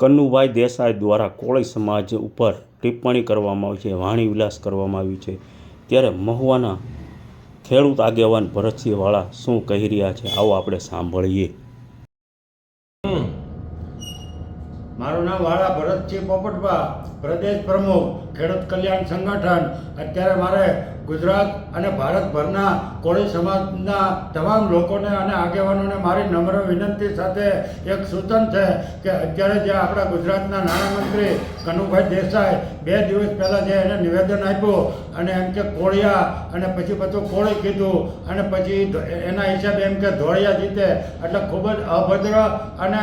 કનુભાઈ દેસાઈ દ્વારા કોળી સમાજ ઉપર ટિપ્પણી કરવામાં આવી છે, વાણી વિલાસ કરવામાં આવ્યું છે, ત્યારે મહુવાના ખેડૂત આગેવાન ભરતસિંહ વાળા શું કહી રહ્યા છે, આવો આપણે સાંભળીએ. મારું નામ વાળા ભરતસિંહ પોપટભા, પ્રદેશ પ્રમુખ ખેડૂત કલ્યાણ સંગઠન. અત્યારે મારે ગુજરાત અને ભારતભરના કોળી સમાજના તમામ લોકોને અને આગેવાનોને મારી નમ્ર વિનંતી સાથે એક સૂચન છે કે અત્યારે જે આપણા ગુજરાતના નાણામંત્રી કનુભાઈ દેસાઈ 2 દિવસ પહેલાં જે એને નિવેદન આપ્યું અને એમ કે કોળિયા અને પછી પાછું કોળી કીધું અને પછી એના હિસાબે એમ કે ધોળિયા જીતે, એટલે ખૂબ જ અભદ્ર અને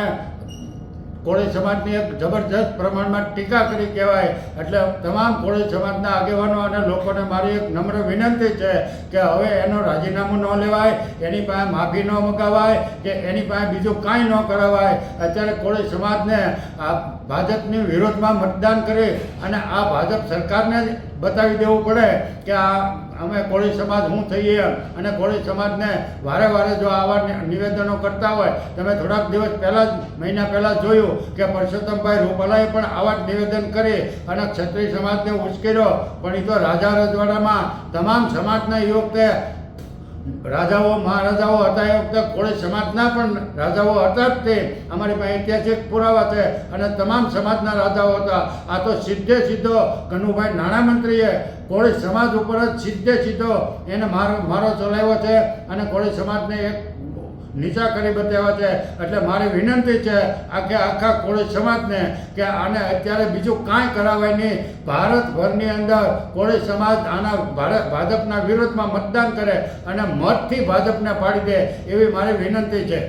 કોળી સમાજની એક જબરજસ્ત પ્રમાણમાં ટીકા કરી કહેવાય. એટલે તમામ કોળી સમાજના આગેવાનો અને લોકોને મારી એક નમ્ર વિનંતી છે કે હવે એનું રાજીનામું ન લેવાય, એની પાસે માફી ન મગાવાય કે એની પાસે બીજું કાંઈ ન કરાવાય. અત્યારે કોળી સમાજને આ ભાજપની વિરોધમાં મતદાન કરી અને આ ભાજપ સરકારને જ બતાવી દેવું પડે કે આ અમે કોળી સમાજ શું થઈએ. અને કોળી સમાજને વારે વારે જો આવા નિવેદનો કરતા હોય, તમે થોડાક દિવસ પહેલાં જ મહિના પહેલાં જોયું કે પરસોત્તમભાઈ રૂપાલાએ પણ આવા જ નિવેદન કરી અને ક્ષત્રિય સમાજને ઉશ્કેર્યો. પણ એ તો રાજા રજવાડામાં તમામ સમાજના એ વખતે રાજાઓ મહારાજાઓ હતા, એ વખતે કોળી સમાજના પણ રાજાઓ હતા જ. તે અમારી પાસે ઐતિહાસિક પુરાવા છે અને તમામ સમાજના રાજાઓ હતા. આ તો સીધે સીધો કનુભાઈ નાણામંત્રીએ કોળી સમાજ ઉપર જ સીધે સીધો એને મારો ચલાવ્યો છે અને કોળી સમાજને એક નીચા કરી બતાવ્યા છે. એટલે મારી વિનંતી છે આખા કોળી સમાજને કે આને અત્યારે બીજું કાંઈ કરાવાય નહીં. ભારતભરની અંદર કોળી સમાજ આના ભાજપના વિરોધમાં મતદાન કરે અને મતથી ભાજપને પાડી દે એવી મારી વિનંતી છે.